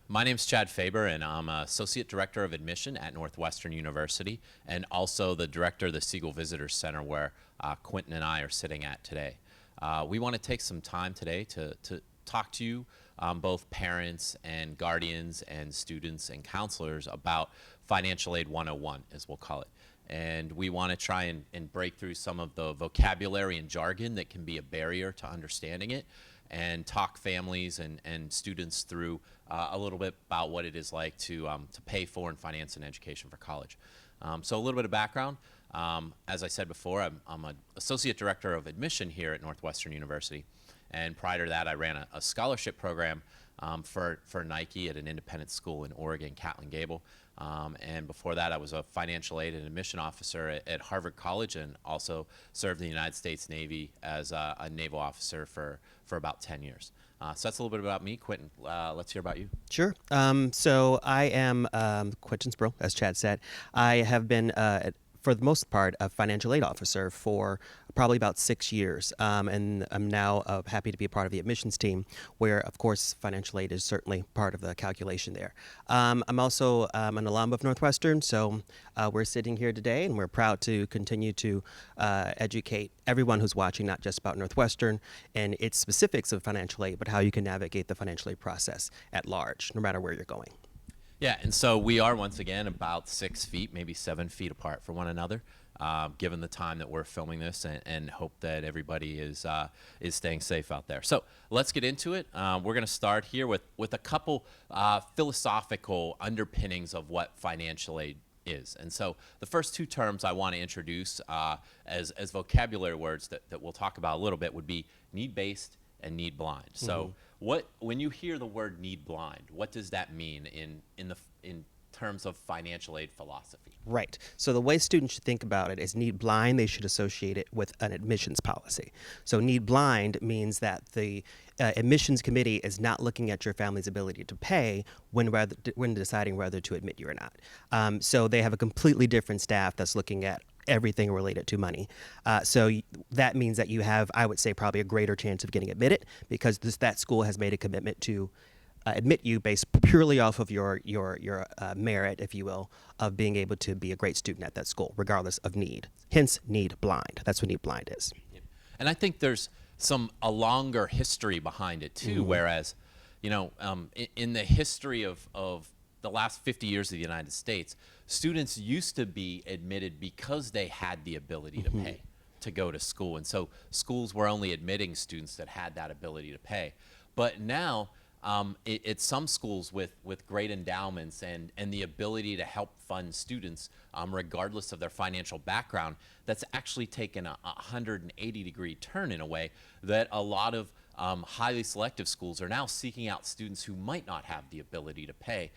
My name's Chad Faber, and I'm Associate Director of Admission at Northwestern University, and also the Director of the Siegel Visitors Center, where Quinton and I are sitting at today. We want to take some time today to talk to you, both parents and guardians and students and counselors, about Financial Aid 101, as we'll call it. And we want to try and break through some of the vocabulary and jargon that can be a barrier to understanding it, and talk families and students through a little bit about what it is like to pay for and finance an education for college. So a little bit of background. As I said before, I'm an Associate Director of Admission here at Northwestern University. And prior to that, I ran a scholarship program for Nike at an independent school in Oregon, Catlin Gable. And before that, I was a financial aid and admission officer at Harvard College, and also served in the United States Navy as a naval officer for about 10 years. So that's a little bit about me. Quinton, let's hear about you. Sure. So I am Quinton Sprull, as Chad said. I have been, for the most part, a financial aid officer for probably about 6 years. And I'm now happy to be a part of the admissions team, where, of course, financial aid is certainly part of the calculation there. I'm also an alum of Northwestern, so we're sitting here today, and we're proud to continue to educate everyone who's watching, not just about Northwestern and its specifics of financial aid, but how you can navigate the financial aid process at large, no matter where you're going. Yeah, and so we are, once again, about 6 feet, maybe 7 feet apart from one another, given the time that we're filming this, and hope that everybody is staying safe out there. So let's get into it. We're going to start here with a couple philosophical underpinnings of what financial aid is. And so the first two terms I want to introduce as vocabulary words that we'll talk about a little bit would be need-based and need blind. So when you hear the word need blind, what does that mean in terms of financial aid philosophy? Right. So the way students should think about it is need blind, they should associate it with an admissions policy. So need blind means that the admissions committee is not looking at your family's ability to pay when deciding whether to admit you or not. So they have a completely different staff that's looking at everything related to money. So that means that you have, I would say, probably a greater chance of getting admitted, because that school has made a commitment to admit you based purely off of your merit, if you will, of being able to be a great student at that school, regardless of need. Hence, need blind. That's what need blind is. And I think there's a longer history behind it too, whereas, in the history of the last 50 years of the United States, students used to be admitted because they had the ability to pay to go to school. And so schools were only admitting students that had that ability to pay. But now, it's some schools with great endowments and the ability to help fund students regardless of their financial background, that's actually taken a 180-degree turn in a way that a lot of highly selective schools are now seeking out students who might not have the ability to pay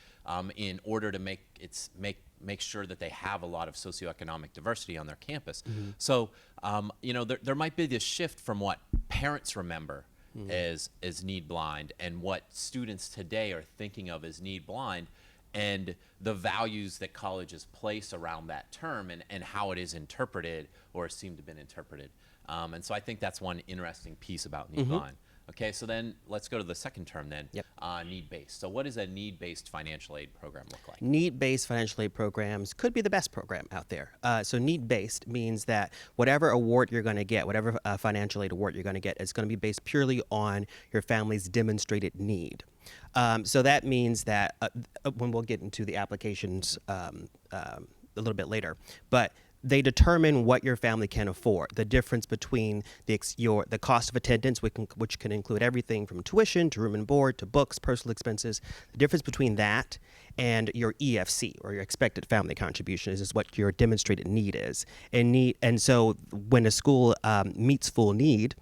in order to make sure that they have a lot of socioeconomic diversity on their campus. So there might be this shift from what parents remember as need blind and what students today are thinking of as need blind, and the values that colleges place around that term and how it is interpreted or seemed to have been interpreted. And so I think that's one interesting piece about need blind. Okay, so then let's go to the second term then, need-based. So what does a need-based financial aid program look like? Need-based financial aid programs could be the best program out there. So need-based means that whatever award you're going to get, whatever financial aid award you're going to get, is going to be based purely on your family's demonstrated need. So that means that when we'll get into the applications a little bit later, but they determine what your family can afford. The difference between the cost of attendance, which can include everything from tuition to room and board to books, personal expenses. The difference between that and your EFC, or your expected family contribution, is what your demonstrated need is. And so when a school meets full need,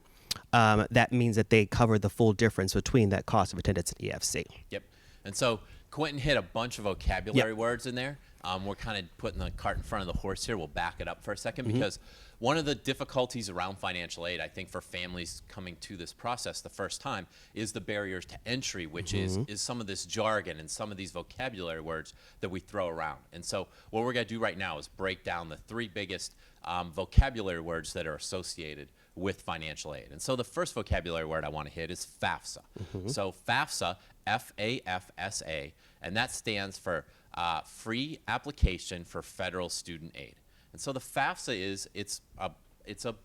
that means that they cover the full difference between that cost of attendance and EFC. Yep. And so Quinton hit a bunch of vocabulary words in there. We're kind of putting the cart in front of the horse here. We'll back it up for a second, because one of the difficulties around financial aid, I think, for families coming to this process the first time is the barriers to entry, which is some of this jargon and some of these vocabulary words that we throw around. And so what we're going to do right now is break down the three biggest vocabulary words that are associated with financial aid. And so the first vocabulary word I want to hit is FAFSA. So FAFSA, F-A-F-S-A, and that stands for Free Application for Federal Student Aid. And so the FAFSA it's a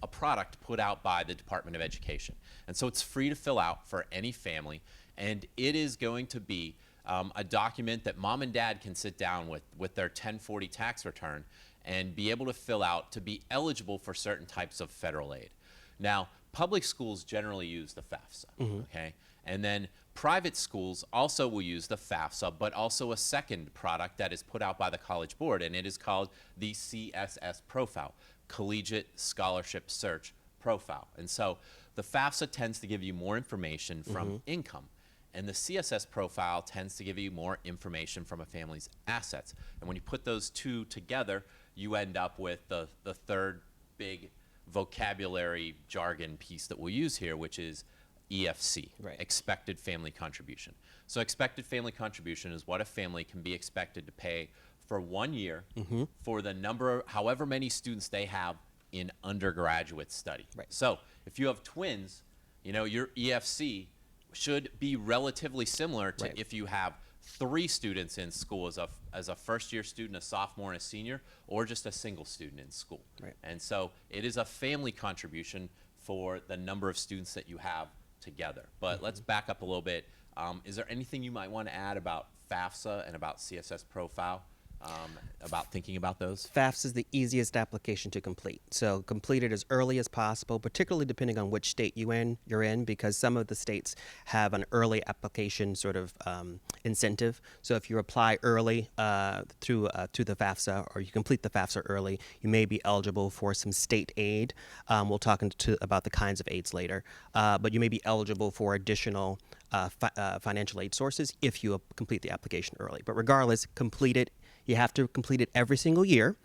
product put out by the Department of Education. And so it's free to fill out for any family, and it is going to be a document that mom and dad can sit down with their 1040 tax return and be able to fill out to be eligible for certain types of federal aid. Now, public schools generally use the FAFSA, okay? And then private schools also will use the FAFSA, but also a second product that is put out by the College Board, and it is called the CSS Profile, Collegiate Scholarship Search Profile. And so the FAFSA tends to give you more information from income, and the CSS Profile tends to give you more information from a family's assets. And when you put those two together, you end up with the third big vocabulary jargon piece that we'll use here, which is EFC, expected family contribution. So expected family contribution is what a family can be expected to pay for 1 year for the number, however many students they have in undergraduate study. So if you have twins, you know, your EFC should be relatively similar to if you have 3 students in school as a first-year student, a sophomore, and a senior, or just a single student in school. And so it is a family contribution for the number of students that you have together. But let's back up a little bit. Is there anything you might want to add about FAFSA and about CSS Profile? About thinking about those? FAFSA is the easiest application to complete. So complete it as early as possible, particularly depending on which state you're in, because some of the states have an early application sort of incentive. So if you apply early to the FAFSA, or you complete the FAFSA early, you may be eligible for some state aid. We'll talk about the kinds of aids later, but you may be eligible for additional financial aid sources if you complete the application early. But regardless, complete it. You have to complete it every single year.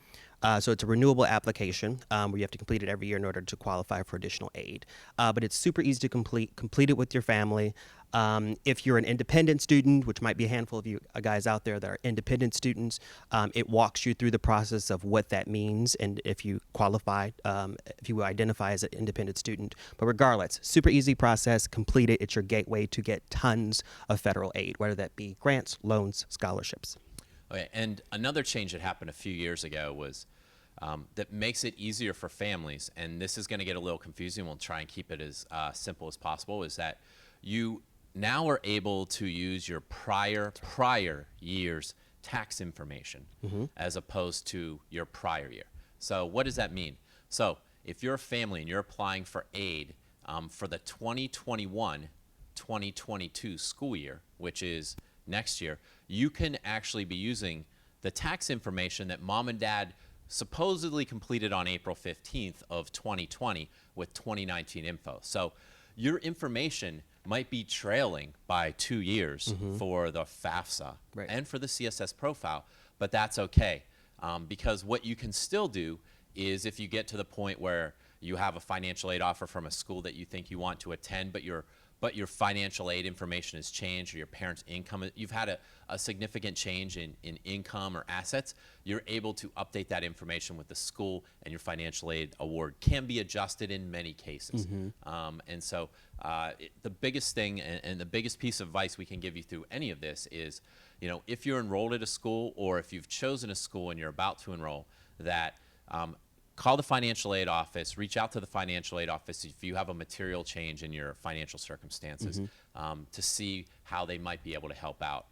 So it's a renewable application where you have to complete it every year in order to qualify for additional aid. But it's super easy to complete. Complete it with your family. If you're an independent student, which might be a handful of you guys out there that are independent students, it walks you through the process of what that means and if you qualify, if you identify as an independent student. But regardless, super easy process. Complete it. It's your gateway to get tons of federal aid, whether that be grants, loans, scholarships. Okay, and another change that happened a few years ago was that makes it easier for families, and this is going to get a little confusing. We'll try and keep it as simple as possible, is that you now are able to use your prior year's tax information as opposed to your prior year. So what does that mean? So if you're a family and you're applying for aid for the 2021-2022 school year, which is next year, you can actually be using the tax information that mom and dad supposedly completed on April 15th of 2020 with 2019 info. So your information might be trailing by 2 years for the FAFSA and for the CSS Profile, but that's okay because what you can still do is if you get to the point where you have a financial aid offer from a school that you think you want to attend, but your financial aid information has changed, or your parents' income, you've had a significant change in income or assets, you're able to update that information with the school, and your financial aid award can be adjusted in many cases. And so the biggest thing and the biggest piece of advice we can give you through any of this is, you know, if you're enrolled at a school or if you've chosen a school and you're about to enroll, that call the financial aid office, reach out to the financial aid office if you have a material change in your financial circumstances to see how they might be able to help out.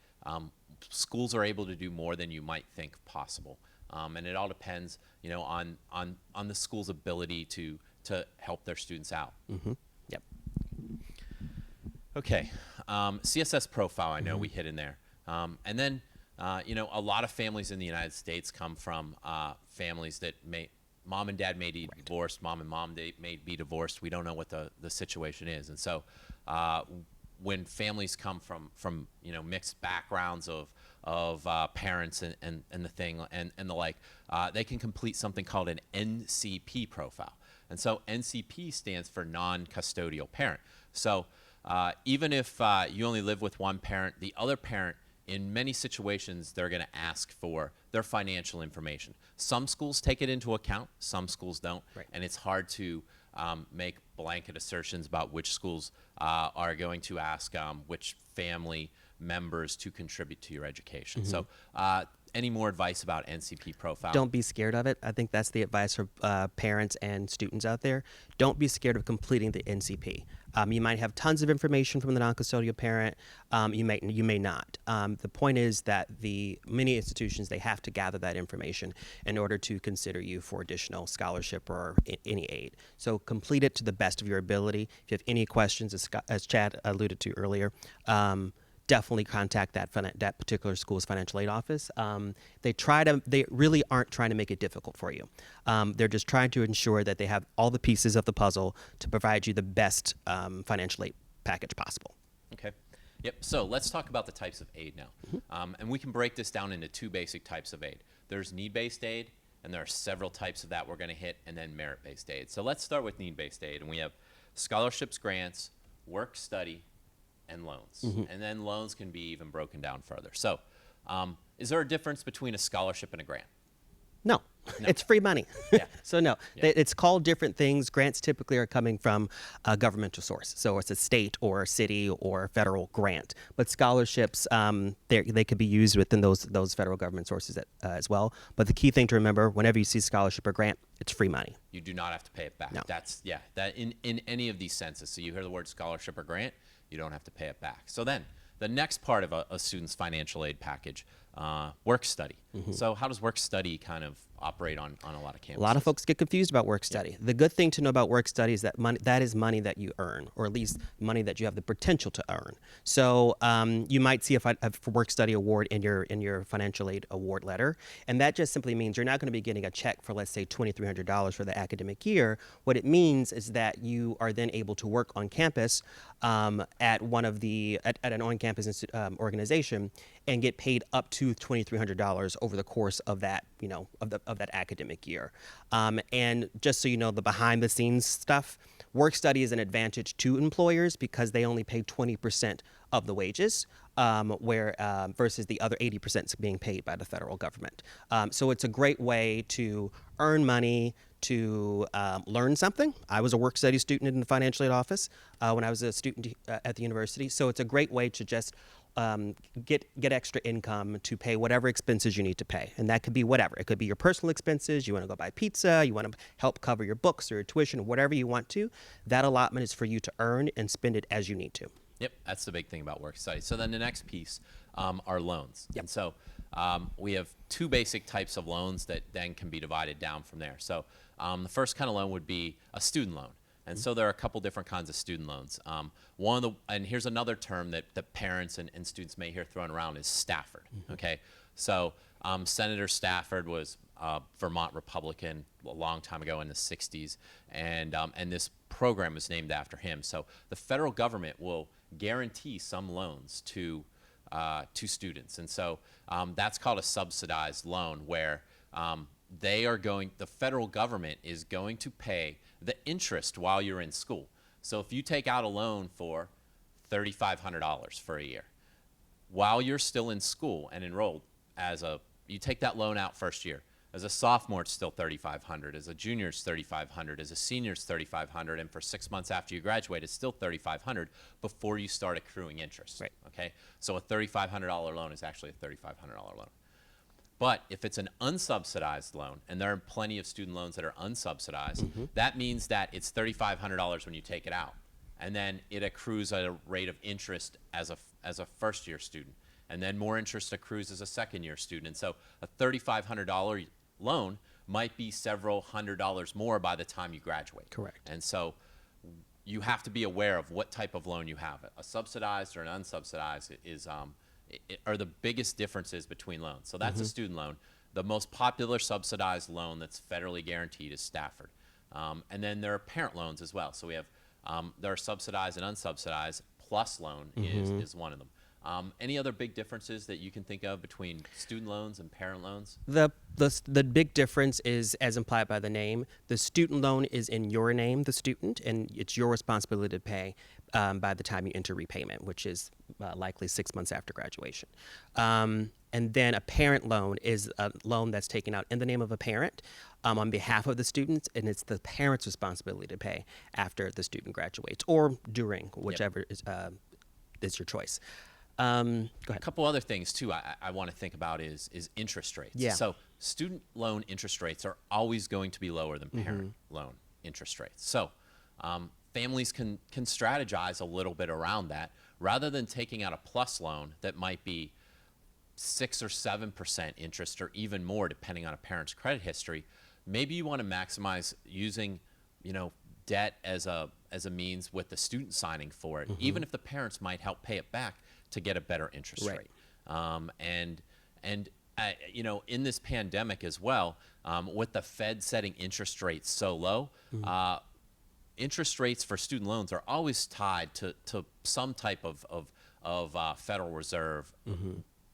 Schools are able to do more than you might think possible. And it all depends, you know, on the school's ability to help their students out. Yep. Okay, CSS Profile, I know we hit in there. And then, you know, a lot of families in the United States come from families that mom and dad may be divorced, mom and mom may be divorced. We don't know what the situation is. And so when families come from you know, mixed backgrounds of parents and the thing and the like, they can complete something called an NCP profile. And so NCP stands for non-custodial parent. So even if you only live with one parent, the other parent, in many situations, they're going to ask for their financial information. Some schools take it into account, some schools don't, Right. and it's hard to make blanket assertions about which schools are going to ask which family members to contribute to your education. So any more advice about NCP profile? Don't be scared of it. I think that's the advice for parents and students out there. Don't be scared of completing the NCP. You might have tons of information from the non-custodial parent. You may not. The point is that many institutions, they have to gather that information in order to consider you for additional scholarship or any aid. So complete it to the best of your ability. If you have any questions, as Chad alluded to earlier, definitely contact that particular school's financial aid office. They really aren't trying to make it difficult for you. They're just trying to ensure that they have all the pieces of the puzzle to provide you the best financial aid package possible. Okay. Yep. So let's talk about the types of aid now. And we can break this down into two basic types of aid. There's need-based aid, and there are several types of that we're going to hit, and then merit-based aid. So let's start with need-based aid. And we have scholarships, grants, work, study, and loans. And then loans can be even broken down further. So is there a difference between a scholarship and a grant? No. It's free money. Yeah. So no, Yeah. It's called different things. Grants typically are coming from a governmental source. So it's a state or a city or federal grant. But scholarships, they could be used within those federal government sources as well. But the key thing to remember, whenever you see scholarship or grant, it's free money. You do not have to pay it back. No. That in any of these senses. So you hear the word scholarship or grant, you don't have to pay it back. So then the next part of a student's financial aid package, work study. So how does work study kind of operate on a lot of campuses? A lot of folks get confused about work study. The good thing to know about work study is that that is money that you earn, or at least money that you have the potential to earn. So you might see a work study award in your financial aid award letter, and that just simply means you're not going to be getting a check for, let's say, $2,300 for the academic year. What it means is that you are then able to work on campus at an on-campus organization and get paid up to $2,300 over the course of that of that academic year. And just so you know, the behind the scenes stuff, work study is an advantage to employers because they only pay 20% of the wages, versus the other 80% is being paid by the federal government. So it's a great way to earn money, to learn something. I was a work study student in the financial aid office when I was a student at the university. So it's a great way to just get extra income to pay whatever expenses you need to pay. And that could be whatever. It could be your personal expenses. You want to go buy pizza. You want to help cover your books or your tuition, whatever you want to. That allotment is for you to earn and spend it as you need to. Yep, that's the big thing about work study. So then the next piece are loans. Yep. And so we have two basic types of loans that then can be divided down from there. So the first kind of loan would be a student loan. And so there are a couple different kinds of student loans. And here's another term that the parents and students may hear thrown around is Stafford. Okay, so Senator Stafford was a Vermont Republican a long time ago in the 60s, and this program was named after him. So the federal government will guarantee some loans to students, and so that's called a subsidized loan, where the federal government is going to pay the interest while you're in school. So if you take out a loan for $3,500 for a year, while you're still in school and enrolled, you take that loan out first year. As a sophomore, it's still $3,500. As a junior, it's $3,500. As a senior, it's $3,500. And for 6 months after you graduate, it's still $3,500 before you start accruing interest. Right. Okay. So a $3,500 loan is actually a $3,500 loan. But if it's an unsubsidized loan, and there are plenty of student loans that are unsubsidized, that means that it's $3,500 when you take it out, and then it accrues at a rate of interest as a first-year student, and then more interest accrues as a second-year student. And so a $3,500 loan might be several $100s more by the time you graduate. Correct. And so you have to be aware of what type of loan you have. A subsidized or an unsubsidized are the biggest differences between loans. So that's a student loan. The most popular subsidized loan that's federally guaranteed is Stafford. And then there are parent loans as well. So we have, there are subsidized and unsubsidized. PLUS loan is one of them. Any other big differences that you can think of between student loans and parent loans? The big difference is, as implied by the name, the student loan is in your name, the student, and it's your responsibility to pay. by the time you enter repayment, which is likely 6 months after graduation. And then a parent loan is a loan that's taken out in the name of a parent on behalf of the students, and it's the parent's responsibility to pay after the student graduates or during, whichever is your choice. Go ahead. A couple other things too I want to think about is interest rates. Yeah. So student loan interest rates are always going to be lower than parent loan interest rates. So families can strategize a little bit around that. Rather than taking out a plus loan that might be 6 or 7% interest or even more depending on a parent's credit history, maybe you want to maximize using, debt as a means with the student signing for it, even if the parents might help pay it back to get a better interest rate. In this pandemic as well, with the Fed setting interest rates so low, interest rates for student loans are always tied to some type of Federal Reserve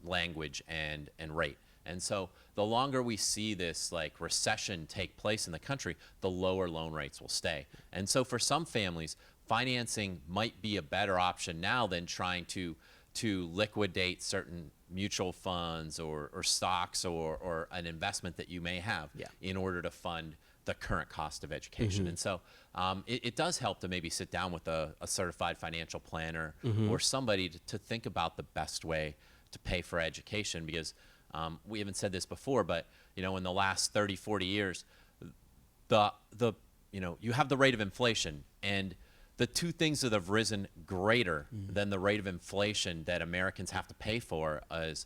language and rate. And so the longer we see this like recession take place in the country, the lower loan rates will stay. And so for some families, financing might be a better option now than trying to liquidate certain mutual funds or stocks or an investment that you may have in order to fund the current cost of education. And so it does help to maybe sit down with a certified financial planner or somebody to think about the best way to pay for education, because we haven't said this before, but in the last 30, 40 years, you have the rate of inflation, and the two things that have risen greater than the rate of inflation that Americans have to pay for is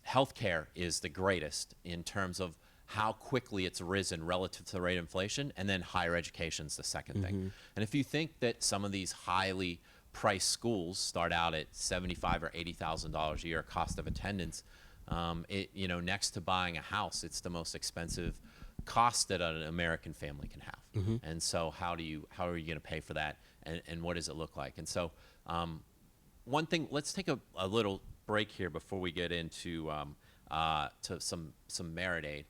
healthcare is the greatest in terms of how quickly it's risen relative to the rate of inflation, and then higher education is the second thing. And if you think that some of these highly priced schools start out at $75,000 or $80,000 a year cost of attendance, next to buying a house, it's the most expensive cost that an American family can have. And so how are you going to pay for that, and what does it look like? And so one thing, let's take a little break here before we get into to some merit aid,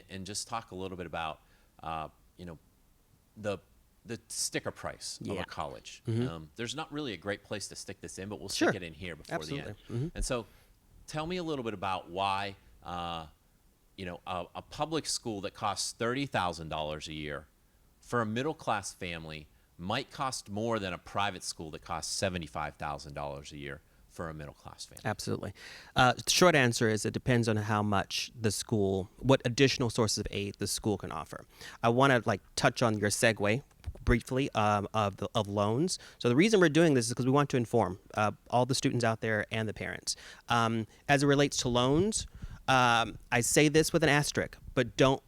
and just talk a little bit about the sticker price of a college. There's not really a great place to stick this in, but we'll stick it in here before the end. And so tell me a little bit about why a public school that costs $30,000 a year for a middle-class family might cost more than a private school that costs $75,000 a year for a middle-class family. Absolutely. The short answer is it depends on how much what additional sources of aid the school can offer. I want to touch on your segue briefly of loans. So the reason we're doing this is because we want to inform all the students out there and the parents. As it relates to loans, I say this with an asterisk, but don't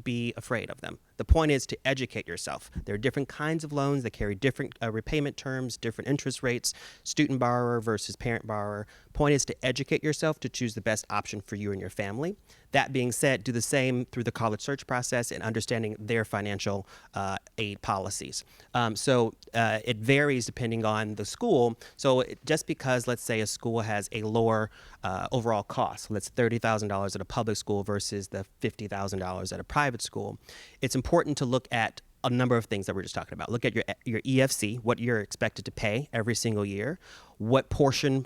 be afraid of them. The point is to educate yourself. There are different kinds of loans that carry different repayment terms, different interest rates, student borrower versus parent borrower. Point is to educate yourself to choose the best option for you and your family. That being said, do the same through the college search process and understanding their financial aid policies. So it varies depending on the school. So just because, let's say, a school has a lower overall cost, let's $30,000 at a public school versus the $50,000 at a private school, it's important to look at a number of things that we're just talking about. Look at your EFC, what you're expected to pay every single year, what proportion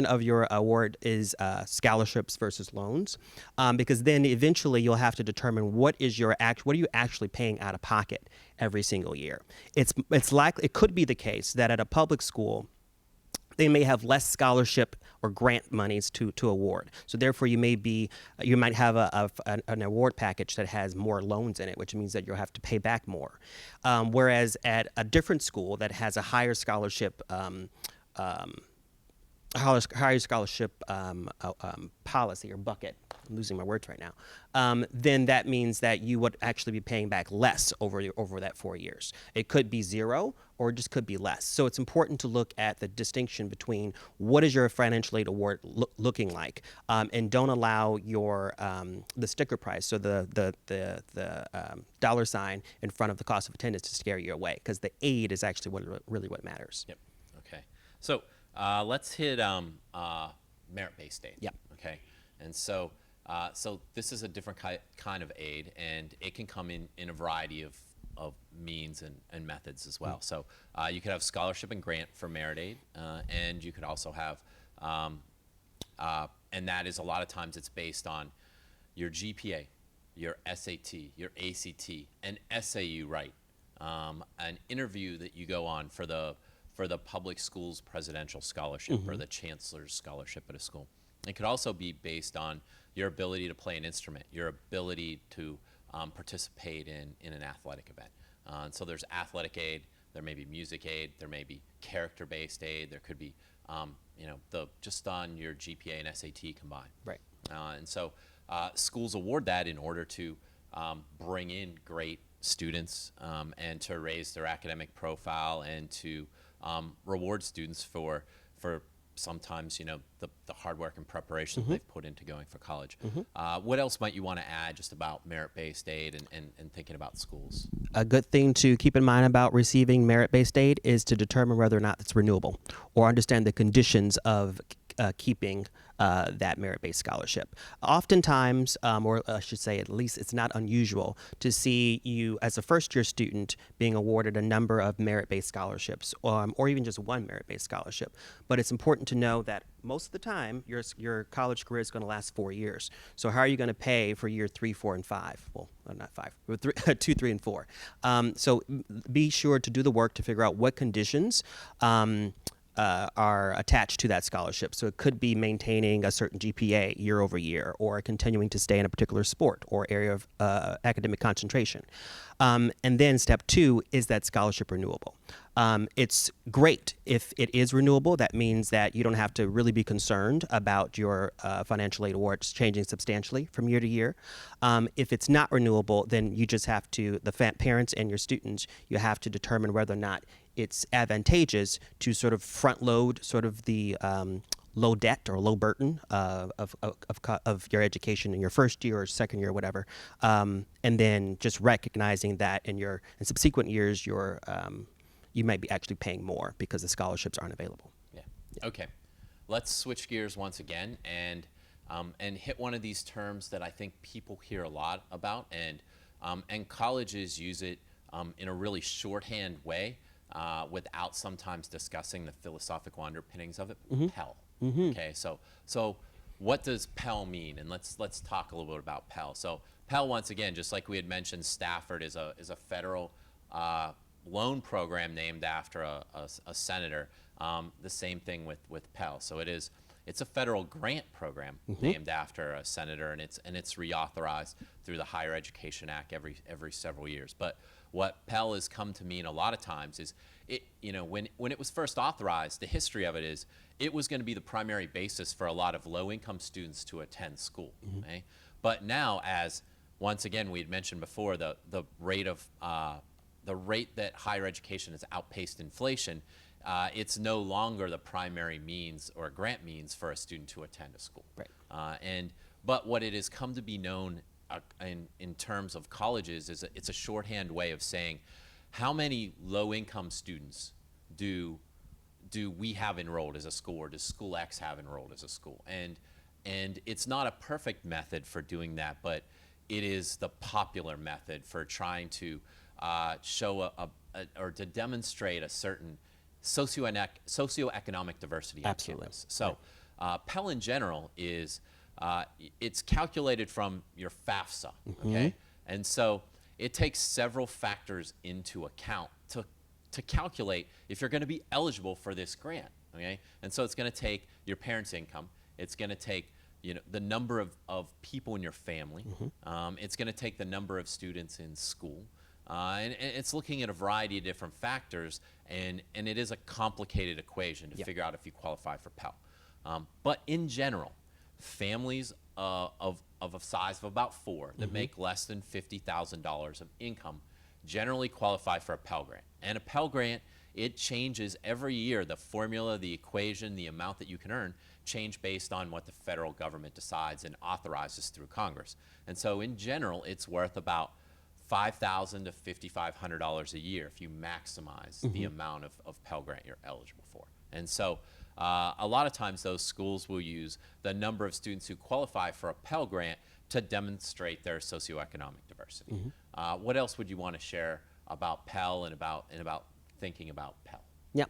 of your award is scholarships versus loans, because then eventually you'll have to determine what are you actually paying out of pocket every single year. It's likely, it could be the case that at a public school, they may have less scholarship or grant monies to award. So therefore, you might have an award package that has more loans in it, which means that you'll have to pay back more. Whereas at a different school that has a higher scholarship policy or bucket, I'm losing my words right now, then that means that you would actually be paying back less over that 4 years. It could be zero or it just could be less. So it's important to look at the distinction between what is your financial aid award looking like, and don't allow the sticker price, so the dollar sign in front of the cost of attendance to scare you away, because the aid is actually really what matters. Yep. Okay. So let's hit merit-based aid. Yep. Okay. And so this is a different kind of aid, and it can come in a variety of of means and methods as well. So you could have scholarship and grant for merit aid, and you could also have, and that is a lot of times it's based on your GPA, your SAT, your ACT, an essay you write, an interview that you go on for the public schools presidential scholarship or the chancellor's scholarship at a school. It could also be based on your ability to play an instrument, your ability to participate in an athletic event. And so there's athletic aid, there may be music aid, there may be character-based aid, there could be, just on your GPA and SAT combined. Right. And so schools award that in order to bring in great students and to raise their academic profile and to reward students for sometimes the hard work and preparation they've put into going for college. What else might you want to add just about merit-based aid and thinking about schools? A good thing to keep in mind about receiving merit-based aid is to determine whether or not it's renewable, or understand the conditions of keeping that merit-based scholarship. Oftentimes, or I should say at least it's not unusual, to see you as a first-year student being awarded a number of merit-based scholarships, or even just one merit-based scholarship. But it's important to know that most of the time, your college career is going to last 4 years. So how are you going to pay for year 3, 4, and 5? Well, not 5, but 2, 3, and 4. So be sure to do the work to figure out what conditions are attached to that scholarship. So it could be maintaining a certain GPA year over year, or continuing to stay in a particular sport or area of academic concentration. And then step 2 is that scholarship renewable. It's great if it is renewable. That means that you don't have to really be concerned about your financial aid awards changing substantially from year to year. If it's not renewable, then you just have to, the parents and your students, you have to determine whether or not it's advantageous to sort of front load sort of the low debt or low burden of your education in your first year or second year or whatever, and then just recognizing that in subsequent years you might be actually paying more because the scholarships aren't available. Yeah. Okay. Let's switch gears once again and hit one of these terms that I think people hear a lot about, and colleges use it in a really shorthand way without sometimes discussing the philosophical underpinnings of it. Pell. Okay. So what does Pell mean? And let's talk a little bit about Pell. So Pell, once again, just like we had mentioned, Stafford is a federal loan program named after a senator. The same thing with Pell. So it's a federal grant program named after a senator, and it's reauthorized through the Higher Education Act every several years. But what Pell has come to mean a lot of times is when it was first authorized, the history of it is it was going to be the primary basis for a lot of low-income students to attend school. Okay? But now, as once again we had mentioned before, the rate that higher education has outpaced inflation, it's no longer the primary means or grant means for a student to attend a school. Right. But what it has come to be known in terms of colleges is it's a shorthand way of saying how many low-income students do we have enrolled as a school, or does school X have enrolled as a school? And it's not a perfect method for doing that, but it is the popular method for trying to show or to demonstrate a certain socioeconomic diversity on campus. So Pell in general is it's calculated from your FAFSA, okay? And so it takes several factors into account to calculate if you're going to be eligible for this grant, okay? And so it's going to take your parents' income. It's going to take the number of people in your family. It's going to take the number of students in school. And it's looking at a variety of different factors, and it is a complicated equation to figure out if you qualify for Pell. But in general, families of a size of about 4 that make less than $50,000 of income generally qualify for a Pell Grant. And a Pell Grant, it changes every year. The formula, the equation, the amount that you can earn change based on what the federal government decides and authorizes through Congress. And so in general, it's worth about $5,000 to $5,500 a year if you maximize the amount of Pell Grant you're eligible for. And so a lot of times those schools will use the number of students who qualify for a Pell Grant to demonstrate their socioeconomic diversity. What else would you want to share about Pell and about thinking about Pell? Yeah.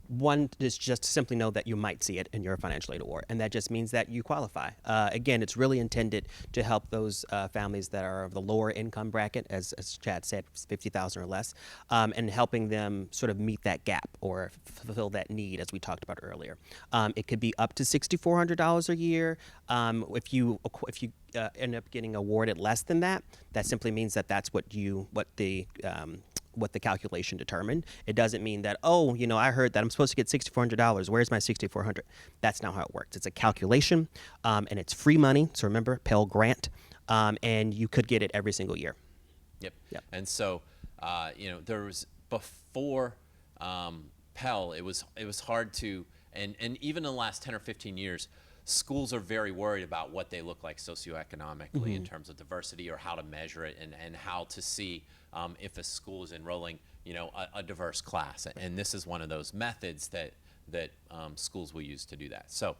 One is just to simply know that you might see it in your financial aid award, and that just means that you qualify. Again, it's really intended to help those families that are of the lower income bracket, as Chad said, 50,000 or less, and helping them sort of meet that gap or fulfill that need, as we talked about earlier. It could be up to $6,400 a year. If you end up getting awarded less than that, that simply means that that's what the calculation determined. It doesn't mean that, oh, I heard that I'm supposed to get $6,400. Where's my $6,400? That's not how it works. It's a calculation, and it's free money. So remember, Pell Grant, and you could get it every single year. Yep. And so, there was before Pell, it was hard to, and even in the last 10 or 15 years, schools are very worried about what they look like socioeconomically in terms of diversity, or how to measure it, and how to see if a school is enrolling, a diverse class. And this is one of those methods that schools will use to do that. So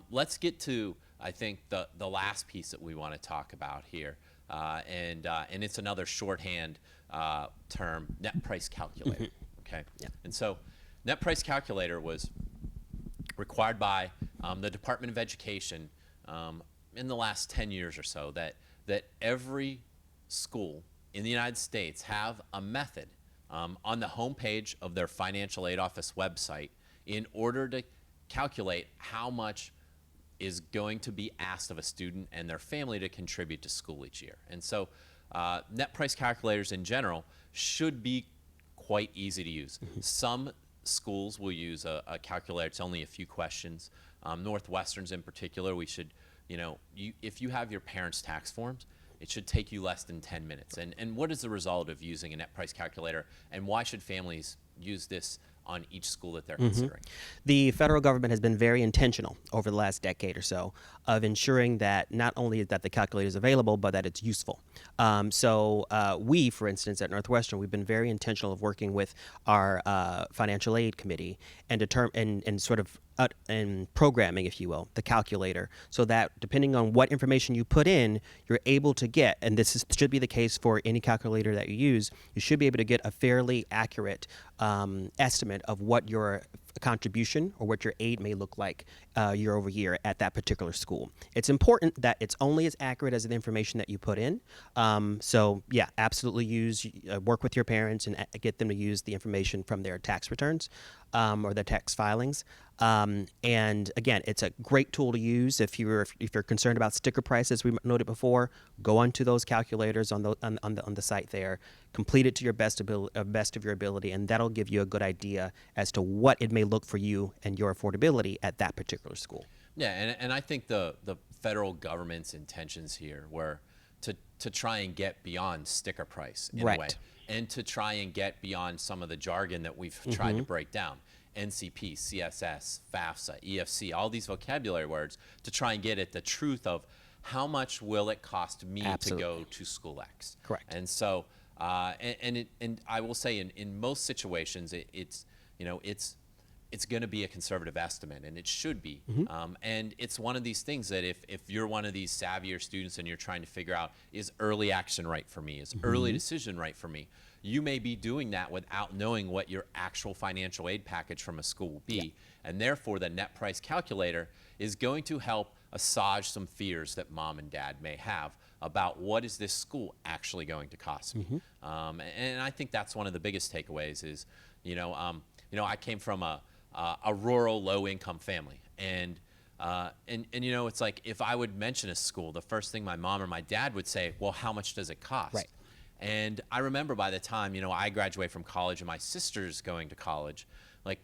let's get to, I think, the last piece that we want to talk about here, and it's another shorthand term, net price calculator. Okay. Yeah. And so, net price calculator was required by the Department of Education in the last 10 years or so, that every school in the United States have a method on the homepage of their financial aid office website in order to calculate how much is going to be asked of a student and their family to contribute to school each year. And so net price calculators in general should be quite easy to use. Some schools will use a calculator. It's only a few questions. Northwestern's in particular, we should, if you have your parents' tax forms, it should take you less than 10 minutes. And what is the result of using a net price calculator, and why should families use this on each school that they're considering? The federal government has been very intentional over the last decade or so of ensuring that not only that the calculator is available, but that it's useful. So we, for instance, at Northwestern, we've been very intentional of working with our financial aid committee and sort of and programming, if you will, the calculator, so that depending on what information you put in, you're able to get, and should be the case for any calculator that you use, you should be able to get a fairly accurate estimate of what your contribution or what your aid may look like year over year at that particular school. It's important that it's only as accurate as the information that you put in. So yeah, absolutely work with your parents and get them to use the information from their tax returns or their tax filings. And again, it's a great tool to use if you're concerned about sticker prices. We noted before, go onto those calculators on the site there, complete it to your best of your ability, and that'll give you a good idea as to what it may look for you and your affordability at that particular school. Yeah, and I think the federal government's intentions here were to try and get beyond sticker price in a way, and to try and get beyond some of the jargon that we've tried to break down. NCP, CSS, FAFSA, EFC, all these vocabulary words, to try and get at the truth of how much will it cost me to go to school X. Correct. And so, and I will say in most situations, it's going to be a conservative estimate, and it should be. And it's one of these things that if you're one of these savvier students and you're trying to figure out, is early action right for me? Is early decision right for me? You may be doing that without knowing what your actual financial aid package from a school will be. Yeah. And therefore, the net price calculator is going to help assuage some fears that mom and dad may have about what is this school actually going to cost me. And I think that's one of the biggest takeaways is, I came from a rural low-income family, and it's like if I would mention a school, the first thing my mom or my dad would say, well, how much does it cost? Right. And I remember by the time, I graduated from college and my sister's going to college, I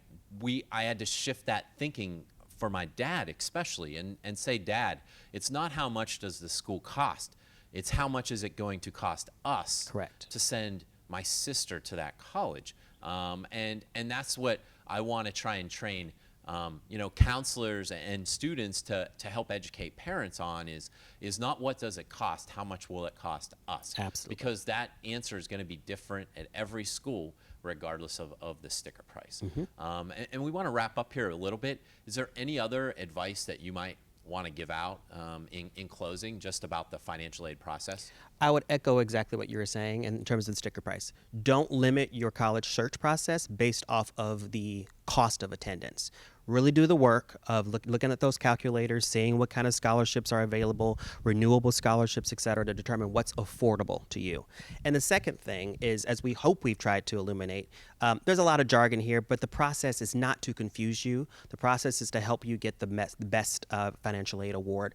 had to shift that thinking for my dad especially and say, Dad, it's not how much does the school cost, it's how much is it going to cost us to send my sister to that college. And that's what I want to try and train counselors and students to help educate parents on is not what does it cost, how much will it cost us? Absolutely. Because that answer is going to be different at every school regardless of the sticker price. And we want to wrap up here a little bit. Is there any other advice that you might want to give out in closing, just about the financial aid process? I would echo exactly what you were saying in terms of the sticker price. Don't limit your college search process based off of the cost of attendance. Really do the work of looking at those calculators, seeing what kind of scholarships are available, renewable scholarships, et cetera, to determine what's affordable to you. And the second thing is, as we hope we've tried to illuminate, there's a lot of jargon here, but the process is not to confuse you. The process is to help you get the best financial aid award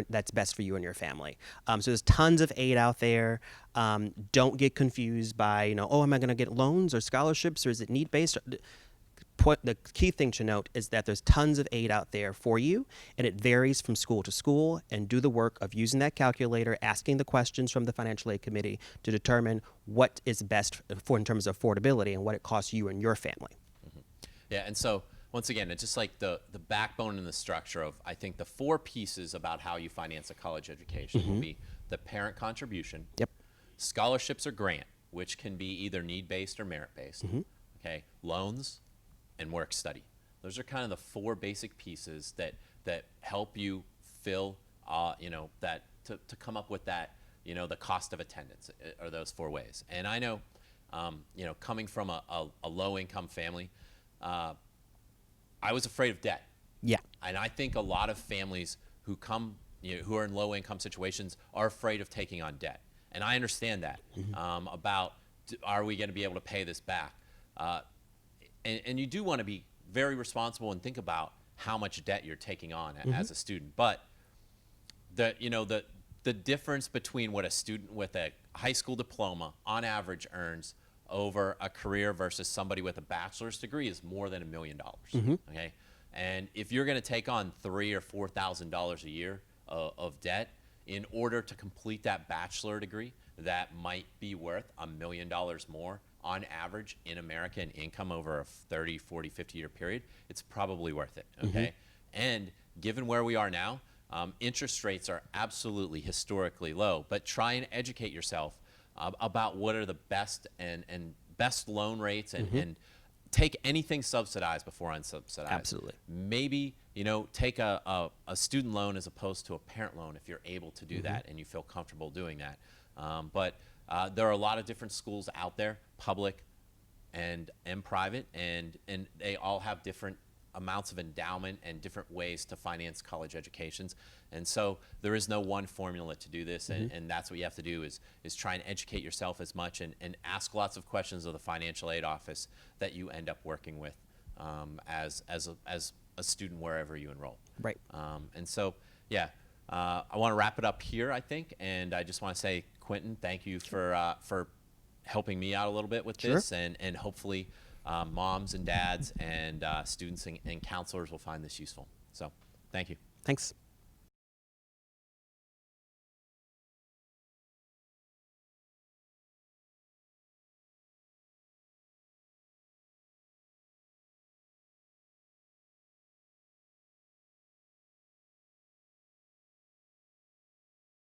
that's best for you and your family. So there's tons of aid out there. Don't get confused by, oh, am I going to get loans or scholarships, or is it need-based? The key thing to note is that there's tons of aid out there for you, and it varies from school to school. And do the work of using that calculator, asking the questions from the financial aid committee to determine what is best for in terms of affordability and what it costs you and your family. Mm-hmm. Yeah, and so once again, it's just like the backbone and the structure of, I think, the 4 pieces about how you finance a college education will be the parent contribution, Yep. scholarships or grant, which can be either need-based or merit-based, okay, loans, and work study. Those are kind of the 4 basic pieces that help you fill, that to come up with that, the cost of attendance are those 4 ways. And I know, coming from a low-income family, I was afraid of debt. Yeah. And I think a lot of families who come, who are in low-income situations are afraid of taking on debt. And I understand that about, are we going to be able to pay this back? And you do want to be very responsible and think about how much debt you're taking on as a student. But the difference between what a student with a high school diploma on average earns over a career versus somebody with a bachelor's degree is more than $1 million. Okay, and if you're going to take on $3,000 or $4,000 a year of debt in order to complete that bachelor degree, that might be worth $1 million more on average in America in income over a 30, 40, 50-year period, it's probably worth it, okay? And given where we are now, interest rates are absolutely historically low, but try and educate yourself about what are the best and best loan rates and take anything subsidized before unsubsidized. Absolutely. Maybe, take a student loan as opposed to a parent loan if you're able to do that and you feel comfortable doing that. But there are a lot of different schools out there, public and private, and they all have different amounts of endowment and different ways to finance college educations. And so there is no one formula to do this, and that's what you have to do is try and educate yourself as much and ask lots of questions of the financial aid office that you end up working with as a student wherever you enroll. Right. And so, yeah. I want to wrap it up here, I think, and I just want to say, Quinton, thank you for helping me out a little bit with this, and hopefully moms and dads and students and counselors will find this useful. So, thank you. Thanks.